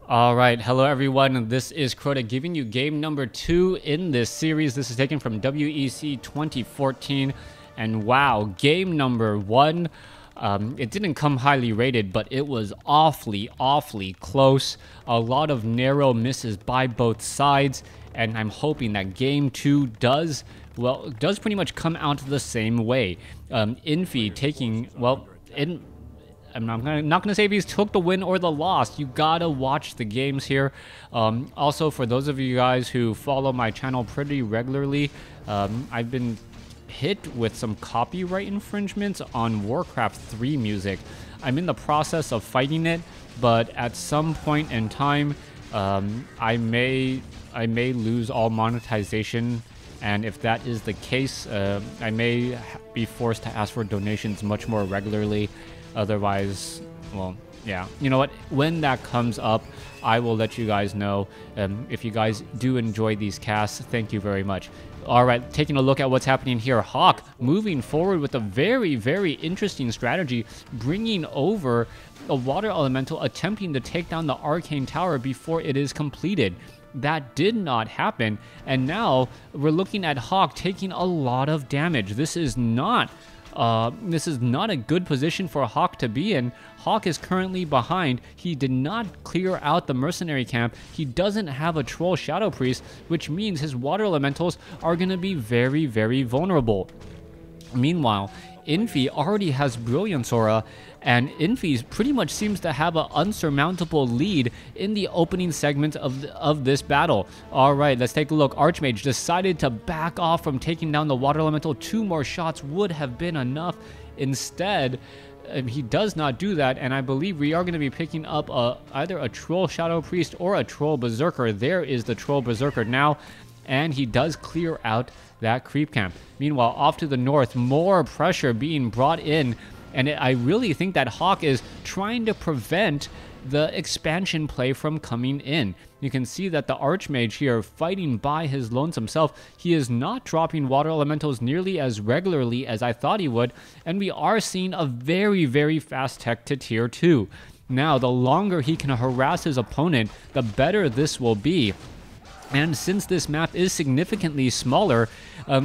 All right, hello everyone. This is Crota giving you game number 2 in this series. This is taken from WEC 2014, and wow, game number 1. It didn't come highly rated, but it was awfully close. A lot of narrow misses by both sides, and I'm hoping that game 2 does pretty much come out the same way. Infi taking, I'm not gonna say if he's took the win or the loss. You gotta watch the games here. Also, for those of you guys who follow my channel pretty regularly, I've been hit with some copyright infringements on WarCraft 3 music. I'm in the process of fighting it, but at some point in time, I may lose all monetization. And if that is the case, I may be forced to ask for donations much more regularly. Otherwise, well, yeah. You know what? When that comes up, I will let you guys know. If you guys do enjoy these casts, thank you very much. All right, taking a look at what's happening here. Hawk moving forward with a very interesting strategy, bringing over a water elemental, attempting to take down the arcane tower before it is completed. That did not happen, and now we're looking at Hawk taking a lot of damage. This is not a good position for Hawk to be in. Hawk is currently behind. He did not clear out the mercenary camp. He doesn't have a troll shadow priest, which means his water elementals are going to be very vulnerable. Meanwhile, Infi already has Brilliance Aura, and Infi pretty much seems to have an unsurmountable lead in the opening segment of this battle. All right, let's take a look. Archmage decided to back off from taking down the water elemental. 2 more shots would have been enough. Instead, he does not do that, and I believe we are going to be picking up either a Troll Shadow Priest or a Troll Berserker. There is the Troll Berserker now, and he does clear out that creep camp. Meanwhile, off to the north, more pressure being brought in, and I really think that Hawk is trying to prevent the expansion play from coming in. You can see that the Archmage here fighting by his lonesome self. He is not dropping water elementals nearly as regularly as I thought he would, and we are seeing a very fast tech to tier 2. Now, the longer he can harass his opponent, the better this will be. And since this map is significantly smaller,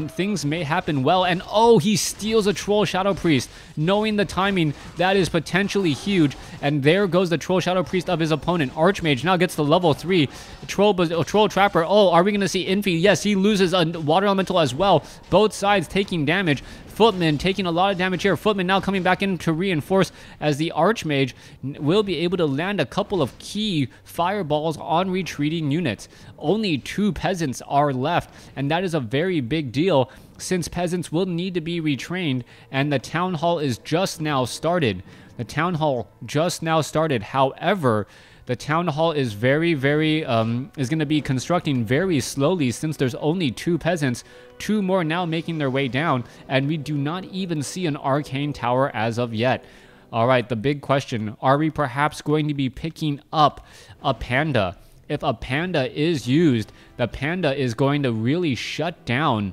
things may happen well. And oh, he steals a Troll Shadow Priest. Knowing the timing, that is potentially huge. And there goes the Troll Shadow Priest of his opponent. Archmage now gets the level 3. Troll Trapper. Oh, are we going to see Infi? Yes, he loses a Water Elemental as well. Both sides taking damage. Footman taking a lot of damage here. Footman now coming back in to reinforce, as the Archmage will be able to land a couple of key fireballs on retreating units. Only 2 peasants are left, and that is a very big deal, since peasants will need to be retrained, and the town hall is just now started. The town hall just now started. However, the town hall is is going to be constructing very slowly, since there's only 2 peasants, 2 more now making their way down, and we do not even see an arcane tower as of yet. All right, the big question, are we perhaps going to be picking up a panda? If a panda is used, the panda is going to really shut down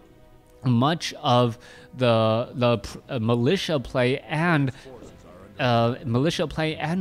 much of the militia play and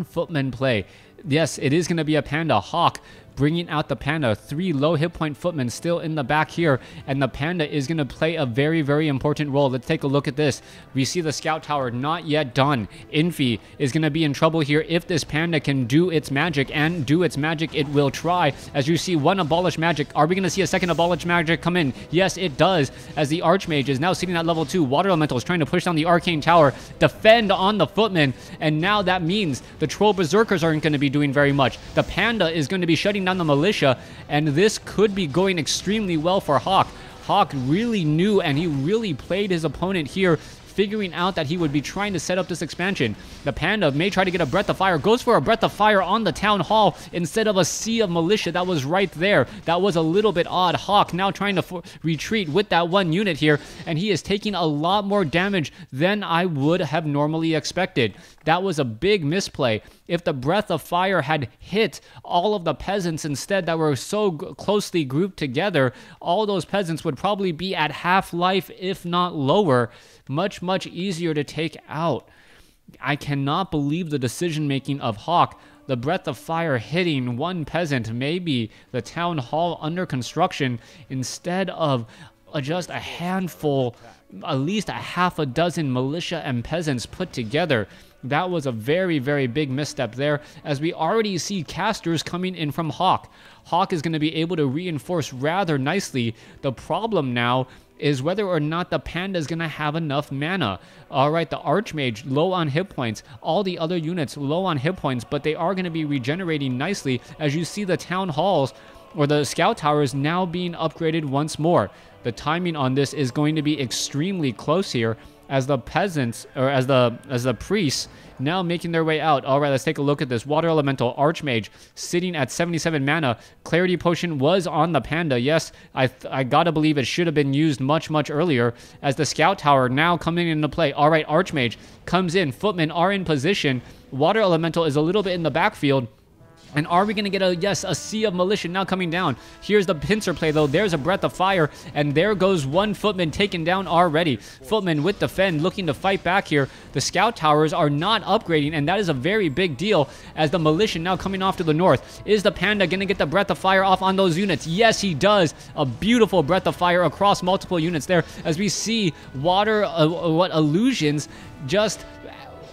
footman play. Yes, it is going to be a panda. Hawk bringing out the panda. 3 low hit point footmen still in the back here, and the panda is going to play a very important role. Let's take a look at this. We see the scout tower not yet done. Infi is going to be in trouble here if this panda can do its magic, and do its magic it will try. As you see, 1 abolished magic. Are we going to see a second abolished magic come in? Yes, it does, as the Archmage is now sitting at level 2. Water Elemental is trying to push down the arcane tower, defend on the footmen, and now that means the Troll Berserkers aren't going to be doing very much. The panda is going to be shutting down the militia, and this could be going extremely well for Hawk. Hawk really knew, and he really played his opponent here, figuring out that he would be trying to set up this expansion. The panda may try to get a breath of fire, goes for a breath of fire on the town hall instead of a sea of militia that was right there. That was a little bit odd. Hawk now trying to retreat with that 1 unit here, and he is taking a lot more damage than I would have normally expected. That was a big misplay. If the breath of fire had hit all of the peasants instead that were so closely grouped together, all those peasants would probably be at half life, if not lower. Much easier to take out. I cannot believe the decision making of Hawk. the Breath of Fire hitting one peasant, maybe the town hall under construction, instead of just a handful, at least a half a dozen militia and peasants put together. That was a very, very big misstep there, as we already see casters coming in from Hawk. Hawk is going to be able to reinforce rather nicely. The problem now is whether or not the Panda is going to have enough mana. All right, the Archmage low on hit points, all the other units low on hit points, but they are going to be regenerating nicely, as you see the town halls or the scout towers now being upgraded once more. The timing on this is going to be extremely close here, as the peasants, or as the priests, now making their way out. All right, let's take a look at this. Water Elemental Archmage sitting at 77 mana. Clarity Potion was on the Panda. Yes, I gotta believe it should have been used much, much earlier, as the Scout Tower now coming into play. All right, Archmage comes in. Footmen are in position. Water Elemental is a little bit in the backfield. And are we going to get a sea of militia now coming down? Here's the pincer play, though. There's a Breath of Fire, and there goes one Footman taken down already. Footman with Defend looking to fight back here. The Scout Towers are not upgrading, and that is a very big deal, as the militia now coming off to the north. Is the Panda going to get the Breath of Fire off on those units? Yes, he does. A beautiful Breath of Fire across multiple units there, as we see water, illusions just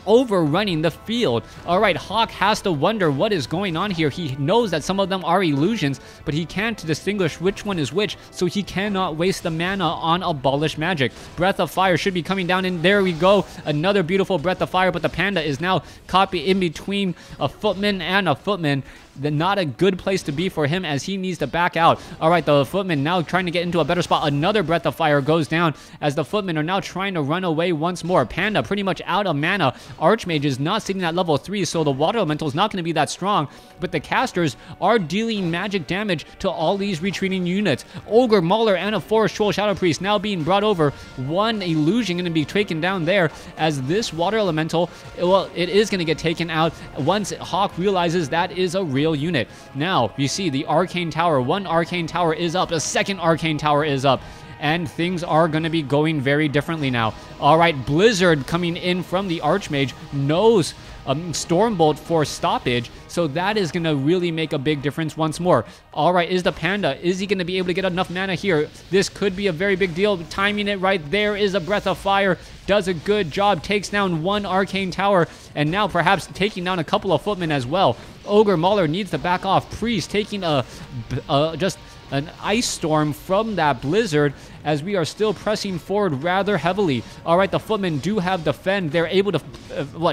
overrunning the field. All right, Hawk has to wonder what is going on here. He knows that some of them are illusions, but he can't distinguish which one is which, so he cannot waste the mana on Abolish Magic. Breath of Fire should be coming down, and there we go. Another beautiful Breath of Fire, but the Panda is now caught in between a Footman and a Footman. Not a good place to be for him, as he needs to back out. All right, the Footmen now trying to get into a better spot. Another Breath of Fire goes down, as the Footmen are now trying to run away once more. Panda pretty much out of mana. Archmage is not sitting at level 3, so the Water Elemental is not going to be that strong, but the casters are dealing magic damage to all these retreating units. Ogre, Mauler, and a Forest Troll Shadow Priest now being brought over. One illusion going to be taken down there, as this Water Elemental, well, it is going to get taken out once Hawk realizes that is a real unit. Now, you see the Arcane Tower. One Arcane Tower is up. A second Arcane Tower is up. And things are going to be going very differently now. All right, Blizzard coming in from the Archmage knows Stormbolt for stoppage, so that is going to really make a big difference once more. All right, is the Panda, is he going to be able to get enough mana here? This could be a very big deal. Timing it right there is a Breath of Fire. Does a good job, takes down one Arcane Tower, and now perhaps taking down a couple of Footmen as well. Ogre Mauler needs to back off. Priest taking just an ice storm from that Blizzard, as we are still pressing forward rather heavily. All right, the Footmen do have Defend. They're able to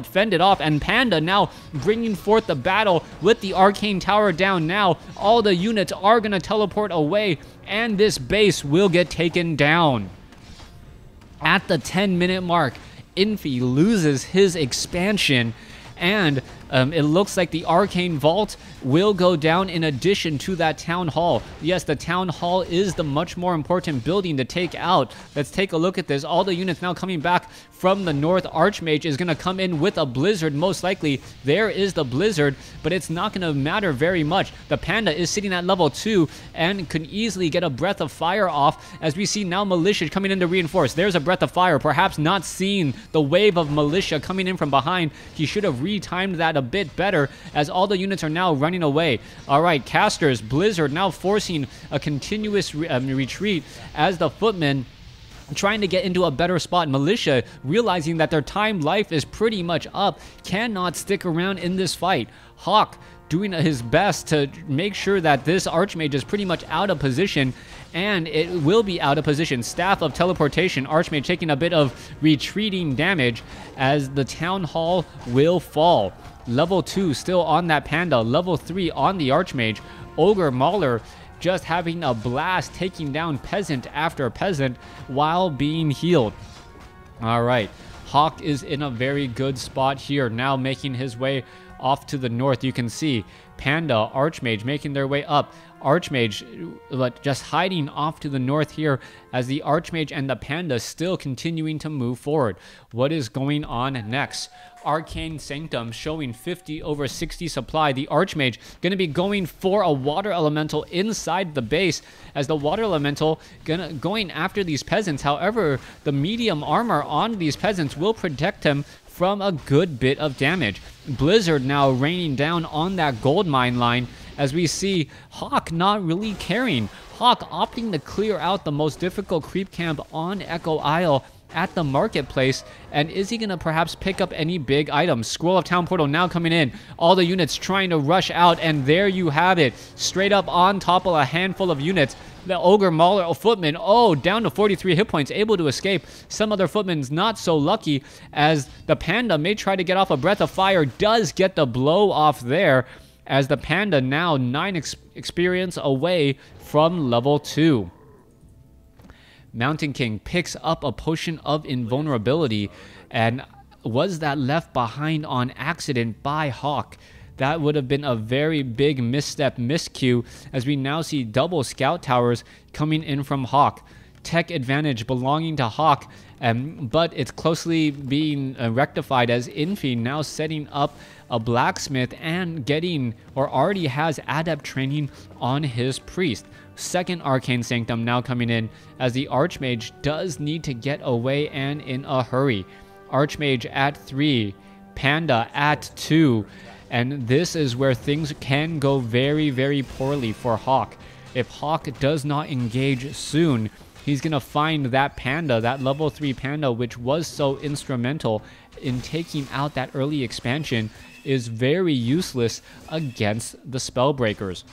fend it off, and Panda now bringing forth the battle with the Arcane Tower down. Now all the units are going to teleport away, and this base will get taken down. At the 10-minute mark, Infi loses his expansion, and it looks like the Arcane Vault will go down in addition to that Town Hall. Yes, the Town Hall is the much more important building to take out. Let's take a look at this. All the units now coming back from the north. Archmage is going to come in with a Blizzard, most likely. There is the Blizzard, but it's not going to matter very much. The Panda is sitting at level 2 and can easily get a Breath of Fire off, as we see now Militia coming in to reinforce. There's a Breath of Fire, perhaps not seeing the wave of Militia coming in from behind. He should have retimed that a bit better, as all the units are now running away. All right, casters, Blizzard now forcing a continuous retreat, as the Footmen trying to get into a better spot. Militia, realizing that their time life is pretty much up, cannot stick around in this fight. Hawk doing his best to make sure that this Archmage is pretty much out of position, and it will be out of position. Staff of Teleportation, Archmage taking a bit of retreating damage, as the Town Hall will fall. Level 2 still on that Panda, level 3 on the Archmage. Ogre Mauler just having a blast, taking down peasant after peasant while being healed. All right, Hawk is in a very good spot here, now making his way off to the north. You can see Panda, Archmage making their way up. Archmage just hiding off to the north here, as the Archmage and the Panda still continuing to move forward. What is going on next? Arcane Sanctum showing 50 over 60 supply. The Archmage going to be going for a Water Elemental inside the base, as the Water Elemental going after these peasants. However, the medium armor on these peasants will protect him from a good bit of damage. Blizzard now raining down on that gold mine line, as we see Hawk not really caring. Hawk opting to clear out the most difficult creep camp on Echo Isle at the marketplace. And is he going to perhaps pick up any big items? Scroll of Town Portal now coming in. All the units trying to rush out, and there you have it. Straight up on top of a handful of units. The Ogre Mauler Footman, down to 43 hit points, able to escape. Some other Footman's not so lucky, as the Panda may try to get off a Breath of Fire, does get the blow off there, as the Panda now 9 experience away from level 2. Mountain King picks up a potion of invulnerability, and was that left behind on accident by Hawk? That would have been a very big misstep, miscue, as we now see double scout towers coming in from Hawk. Tech advantage belonging to Hawk, but it's closely being rectified, as Infi now setting up a blacksmith and getting, or already has, adept training on his priest. Second Arcane Sanctum now coming in, as the Archmage does need to get away, and in a hurry. Archmage at 3, Panda at 2, and this is where things can go very, very poorly for Hawk. If Hawk does not engage soon, he's going to find that Panda, that level 3 Panda, which was so instrumental in taking out that early expansion, is very useless against the Spellbreakers.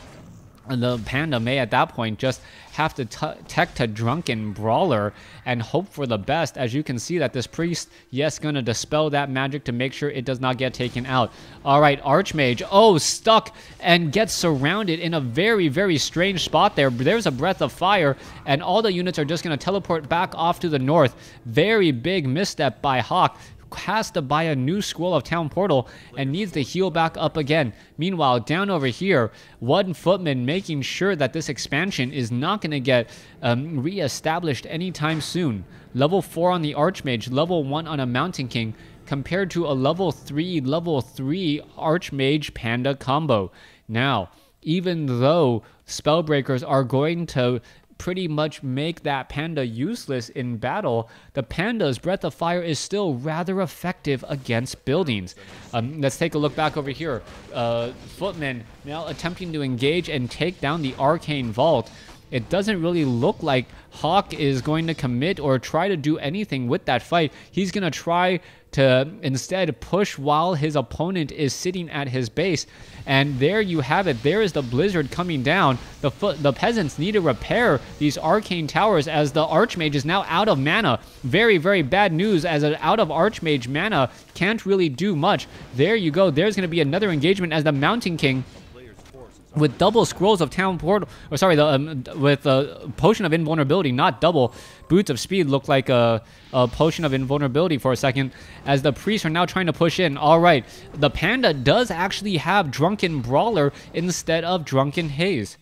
And the Panda may at that point just have to tech to Drunken Brawler and hope for the best, as you can see that this priest, yes, gonna dispel that magic to make sure it does not get taken out. Alright, Archmage, stuck and gets surrounded in a very, very strange spot there. There's a Breath of Fire, and all the units are just gonna teleport back off to the north. Very big misstep by Hawk. Has to buy a new Scroll of Town Portal and needs to heal back up again. Meanwhile, down over here, one Footman making sure that this expansion is not going to get re-established anytime soon. Level 4 on the Archmage, level 1 on a Mountain King, compared to a level 3 Archmage Panda combo. Now, even though Spellbreakers are going to pretty much make that Panda useless in battle, the Panda's Breath of Fire is still rather effective against buildings. Let's take a look back over here. Footman now attempting to engage and take down the Arcane Vault. It doesn't really look like Hawk is going to commit or try to do anything with that fight. He's going to try to instead push while his opponent is sitting at his base. And there you have it. There is the Blizzard coming down. The peasants need to repair these arcane towers, as the Archmage is now out of mana. Very, very bad news, as an out of Archmage mana can't really do much. There you go. There's going to be another engagement, as the Mountain King, with double Scrolls of Town Portal, with a Potion of Invulnerability, not double. Boots of Speed look like a Potion of Invulnerability for a second, as the priests are now trying to push in. Alright, the Panda does actually have Drunken Brawler instead of Drunken Haze.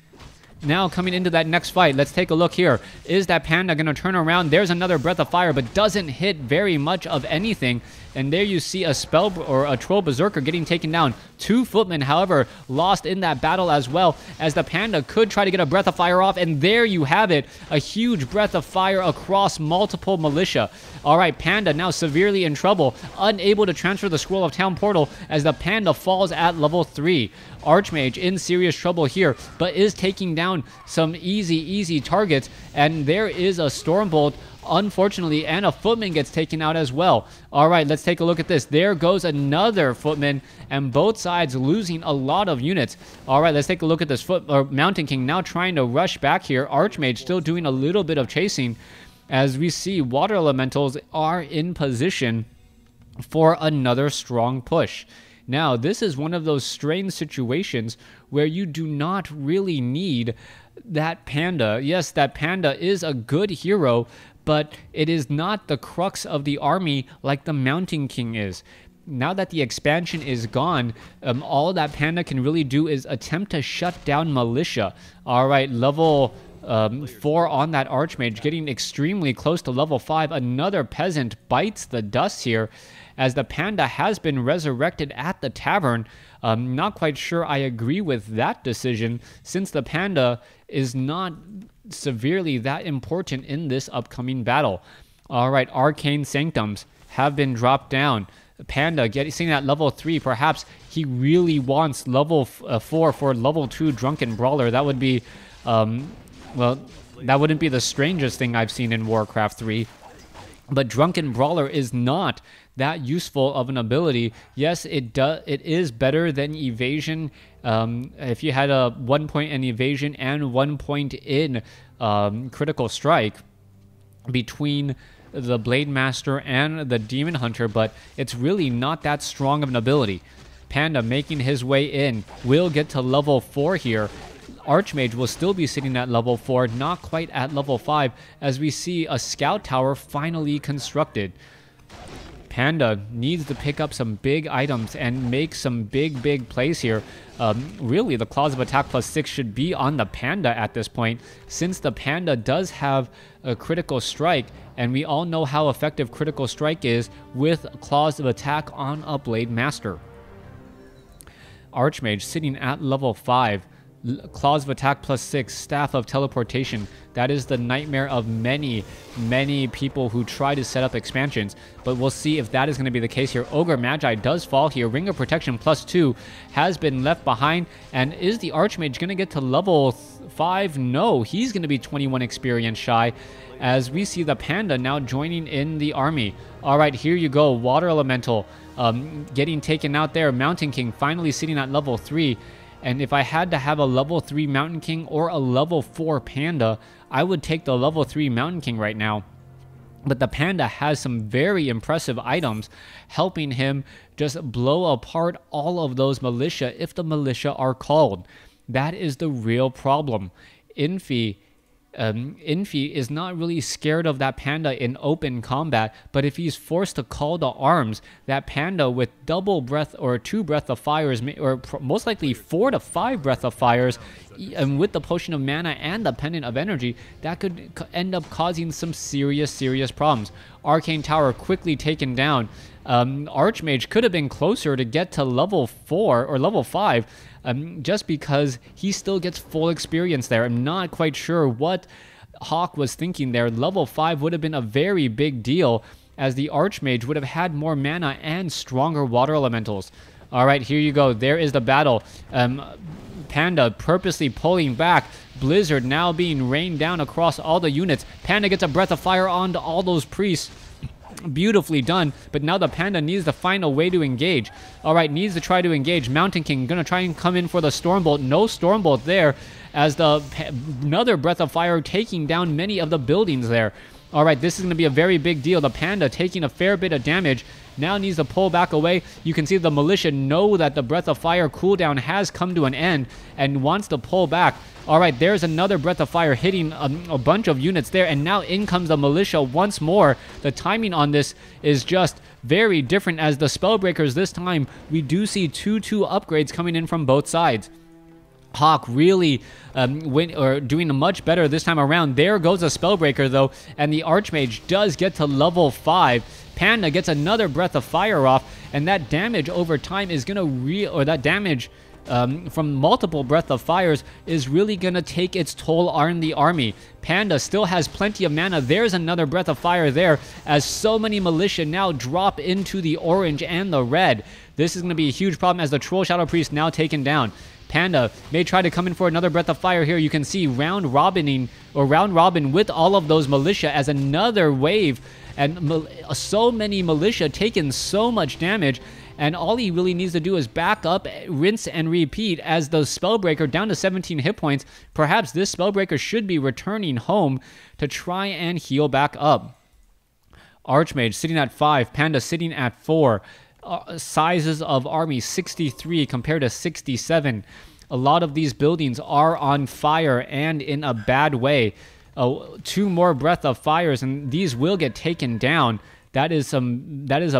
Now coming into that next fight, let's take a look here. Is that Panda going to turn around? There's another Breath of Fire, but doesn't hit very much of anything. And there you see a Troll Berserker getting taken down. 2 Footmen, however, lost in that battle as well, as the Panda could try to get a Breath of Fire off. And there you have it, a huge Breath of Fire across multiple militia. Alright, Panda now severely in trouble, unable to transfer the Scroll of Town Portal, as the Panda falls at level 3. Archmage in serious trouble here, but is taking down some easy targets. And there is a Stormbolt, unfortunately, and a Footman gets taken out as well. Alright, let's take a look at this. There goes another Footman, and both sides losing a lot of units. Alright, let's take a look at this Mountain King now trying to rush back here. Archmage still doing a little bit of chasing, as we see Water Elementals are in position for another strong push. Now, this is one of those strange situations where you do not really need that Panda. Yes, that Panda is a good hero, but it is not the crux of the army like the Mountain King is. Now that the expansion is gone, all that Panda can really do is attempt to shut down militia. Alright, level 4 on that Archmage, getting extremely close to level 5. Another peasant bites the dust here, as the Panda has been resurrected at the tavern. Not quite sure I agree with that decision, since the Panda is not severely that important in this upcoming battle. Alright, Arcane Sanctums have been dropped down. Panda seeing at level 3. Perhaps he really wants level 4 for level 2 Drunken Brawler. That would be, well, that wouldn't be the strangest thing I've seen in WarCraft 3. But Drunken Brawler is not that useful of an ability. Yes, it is better than Evasion. If you had a 1 point in Evasion and 1 point in Critical Strike between the Blade Master and the Demon Hunter, but it's really not that strong of an ability. Panda making his way in, will get to level 4 here. Archmage will still be sitting at level 4, not quite at level 5, as we see a scout tower finally constructed. Panda needs to pick up some big items and make some big plays here. Really, the Claws of Attack +6 should be on the Panda at this point, since the Panda does have a Critical Strike, and we all know how effective Critical Strike is with Claws of Attack on a Blade Master. Archmage sitting at level 5. Claws of Attack +6, Staff of Teleportation. That is the nightmare of many people who try to set up expansions, but we'll see if that is going to be the case here. Ogre Magi does fall here. Ring of Protection +2 has been left behind, and is the Archmage going to get to level 5? No, he's going to be 21 experience shy, as we see the Panda now joining in the army. All right, here you go. Water Elemental getting taken out there. Mountain King finally sitting at level 3. And if I had to have a level 3 Mountain King or a level 4 Panda, I would take the level 3 Mountain King right now. But the Panda has some very impressive items helping him just blow apart all of those militia if the militia are called. That is the real problem. Infi is not really scared of that Panda in open combat, but if he's forced to call to arms, that Panda with double breath or 2 breath of fires, or most likely 4 to 5 breath of fires, and with the Potion of Mana and the Pendant of Energy, that could end up causing some serious problems. Arcane Tower quickly taken down. Archmage could have been closer to get to level 4 or level 5, just because he still gets full experience there. I'm not quite sure what Hawk was thinking there. Level 5 would have been a very big deal, as the Archmage would have had more mana and stronger water elementals. All right, here you go. There is the battle. Panda purposely pulling back. Blizzard now being rained down across all the units. Panda gets a Breath of Fire onto all those priests. Beautifully done, but now the Panda needs to find a way to engage. All right, needs to try to engage. Mountain King gonna try and come in for the Stormbolt. No Stormbolt there, as another Breath of Fire taking down many of the buildings there. All right, this is gonna be a very big deal. The Panda taking a fair bit of damage. Now needs to pull back away. You can see the militia know that the Breath of Fire cooldown has come to an end and wants to pull back. All right, there's another Breath of Fire hitting a bunch of units there, and now in comes the militia once more. The timing on this is just very different, as the Spellbreakers this time, we do see 2/2 upgrades coming in from both sides. Hawk really doing much better this time around. There goes a Spellbreaker though, and the Archmage does get to level 5. Panda gets another Breath of Fire off, and that damage over time is gonna that damage from multiple Breath of Fires is really gonna take its toll on the army. Panda still has plenty of mana. There's another Breath of Fire there, as so many militia now drop into the orange and the red. This is gonna be a huge problem, as the Troll Shadow Priest now taken down. Panda may try to come in for another Breath of Fire here. You can see round robin with all of those militia, as another wave, and so many militia taking so much damage, and all he really needs to do is back up, rinse and repeat, as the Spellbreaker down to 17 hit points. Perhaps this Spellbreaker should be returning home to try and heal back up. Archmage sitting at 5, Panda sitting at 4. Sizes of army 63 compared to 67. A lot of these buildings are on fire, and in a bad way. 2 more Breath of Fires, and these will get taken down. That is a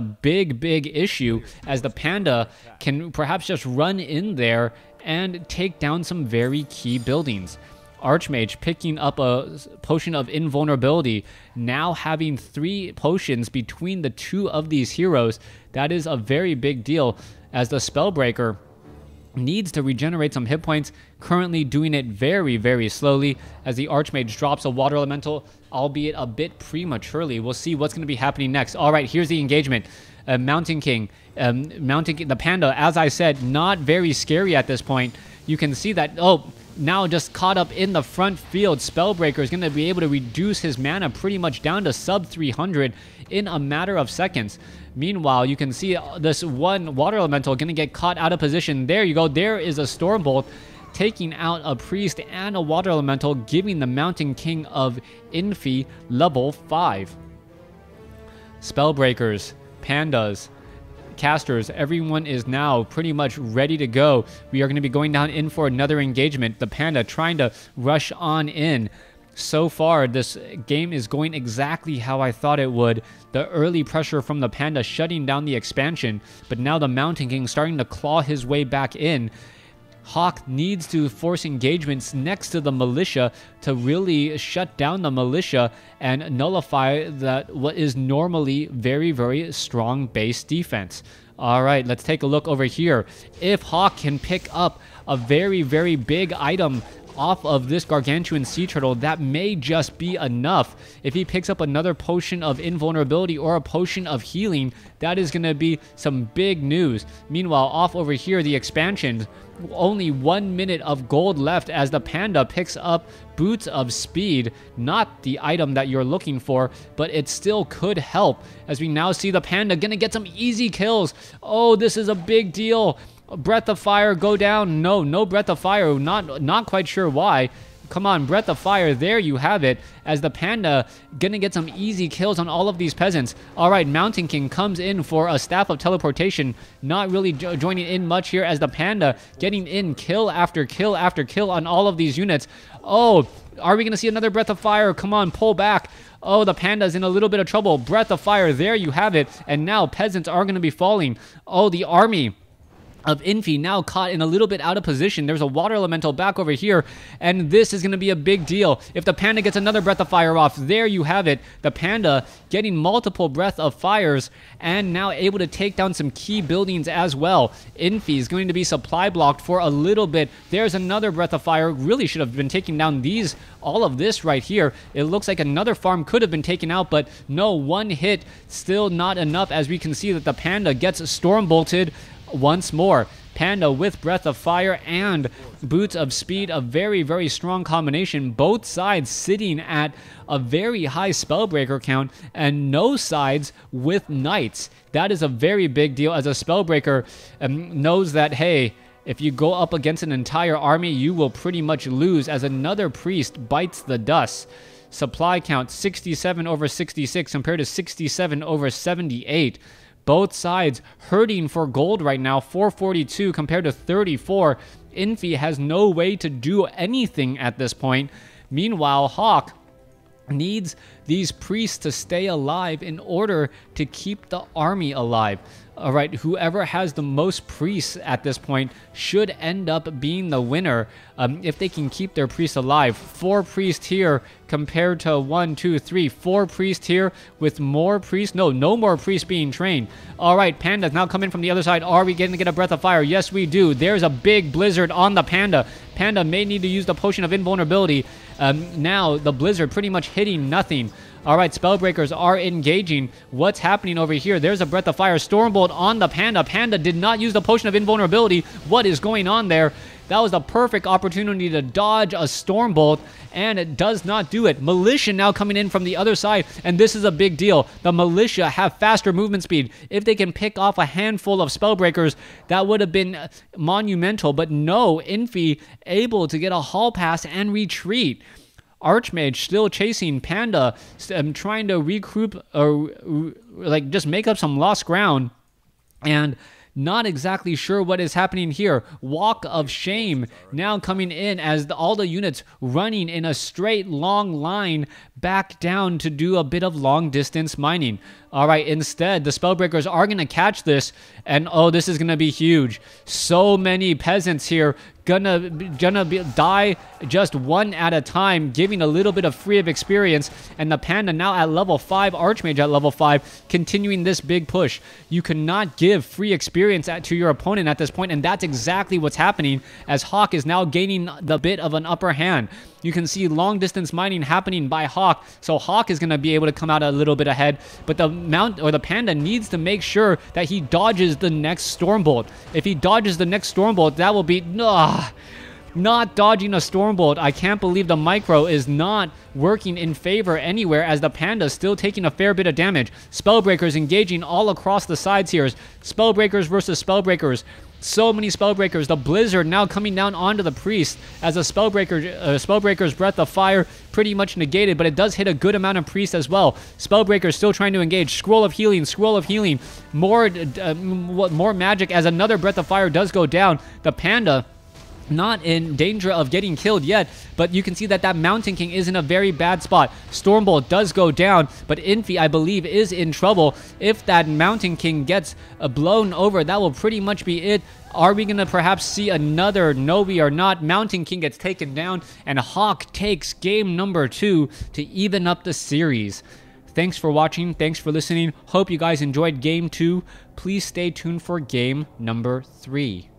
big issue, as the Panda can perhaps just run in there and take down some very key buildings. Archmage picking up a Potion of Invulnerability, now having 3 potions between the 2 of these heroes. That is a very big deal, as the Spellbreaker needs to regenerate some hit points, currently doing it very slowly, as the Archmage drops a Water Elemental, albeit a bit prematurely. We'll see what's going to be happening next. All right, here's the engagement. Mountain King. The Panda, as I said, not very scary at this point. You can see that, now just caught up in the front field. Spellbreaker is going to be able to reduce his mana pretty much down to sub 300 in a matter of seconds. Meanwhile, you can see this one Water Elemental going to get caught out of position. There you go. There is a Stormbolt taking out a Priest and a Water Elemental, giving the Mountain King of Infi level 5. Spellbreakers, Pandas, casters, everyone is now pretty much ready to go. We are going to be going down in for another engagement. The Panda trying to rush on in. So far, this game is going exactly how I thought it would. The early pressure from the Panda shutting down the expansion, but now the Mountain King starting to claw his way back in. Hawk needs to force engagements next to the Militia to really shut down the Militia and nullify that what is normally very, very strong base defense. All right, let's take a look over here. If Hawk can pick up a very, very big item off of this Gargantuan Sea Turtle, that may just be enough. If he picks up another potion of invulnerability or a potion of healing, that is going to be some big news. Meanwhile, off over here, the expansion, only 1 minute of gold left as the Panda picks up Boots of Speed. Not the item that you're looking for, but it still could help, as we now see the Panda gonna get some easy kills. Oh, this is a big deal. Breath of Fire go down. No Breath of Fire. Not quite sure why. Come on, Breath of Fire. There you have it, as the Panda gonna get some easy kills on all of these peasants. All right, Mountain King comes in for a Staff of Teleportation. Not really joining in much here, as the Panda getting in kill after kill after kill on all of these units. Oh, are we gonna see another Breath of Fire? Come on, pull back. Oh, the Panda's in a little bit of trouble. Breath of Fire. There you have it. And now peasants are gonna be falling. Oh, the army of Infi now caught in a little bit out of position. There's a Water Elemental back over here, and this is going to be a big deal. If the Panda gets another Breath of Fire off, there you have it. The Panda getting multiple Breath of Fires and now able to take down some key buildings as well. Infi is going to be supply blocked for a little bit. There's another Breath of Fire. Really should have been taking down all of this right here. It looks like another farm could have been taken out, but no, one hit still not enough, as we can see that the Panda gets Storm Bolted once more. Panda with Breath of Fire and Boots of Speed, a very, very strong combination. Both sides sitting at a very high Spellbreaker count, and no sides with Knights. That is a very big deal, as a Spellbreaker knows that, hey, if you go up against an entire army, you will pretty much lose, as another Priest bites the dust. Supply count 67 over 66 compared to 67 over 78. Both sides hurting for gold right now, 442 compared to 34. Infi has no way to do anything at this point. Meanwhile, Hawk needs these priests to stay alive in order to keep the army alive. All right, whoever has the most priests at this point should end up being the winner if they can keep their priests alive. 4 priests here compared to 1, 2, 3, 4 priests here with more priests. No more priests being trained. All right, Panda's now coming from the other side. Are we going to get a Breath of Fire? Yes, we do. There's a big blizzard on the Panda. Panda may need to use the Potion of Invulnerability. Now the blizzard pretty much hitting nothing. All right, Spellbreakers are engaging. What's happening over here? There's a Breath of Fire. Stormbolt on the Panda. Panda did not use the Potion of Invulnerability. What is going on there? That was the perfect opportunity to dodge a Stormbolt, and it does not do it. Militia now coming in from the other side, and this is a big deal. The Militia have faster movement speed. If they can pick off a handful of Spellbreakers, that would have been monumental, but no, Infi able to get a hall pass and retreat. Archmage still chasing Panda, trying to recoup or like just make up some lost ground, and not exactly sure what is happening here. Walk of Shame now coming in as all the units running in a straight long line back down to do a bit of long distance mining. All right, instead, the Spellbreakers are going to catch this, and oh, this is going to be huge. So many peasants here gonna die just one at a time, giving a little bit of free of experience, and the Panda now at level 5, Archmage at level 5, continuing this big push. You cannot give free experience to your opponent at this point, and that's exactly what's happening, as Hawk is now gaining the bit of an upper hand. You can see long distance mining happening by Hawk. So Hawk is going to be able to come out a little bit ahead. But the Panda needs to make sure that he dodges the next Stormbolt. If he dodges the next Stormbolt, that will be... not dodging a Stormbolt. I can't believe the micro is not working in favor anywhere, as the Panda is still taking a fair bit of damage. Spellbreakers engaging all across the sides here. Spellbreakers versus Spellbreakers. So many Spellbreakers. The Blizzard now coming down onto the Priest as a Spellbreaker's Breath of Fire pretty much negated, but it does hit a good amount of Priest as well. Spellbreaker still trying to engage. Scroll of Healing, Scroll of Healing. More magic as another Breath of Fire does go down. The Panda not in danger of getting killed yet, but you can see that that Mountain King is in a very bad spot. Stormbolt does go down, but Infi, I believe, is in trouble. If that Mountain King gets blown over, that will pretty much be it. Are we going to perhaps see another? No, we are not. Mountain King gets taken down, and Hawk takes game number 2 to even up the series. Thanks for watching. Thanks for listening. Hope you guys enjoyed game 2. Please stay tuned for game number 3.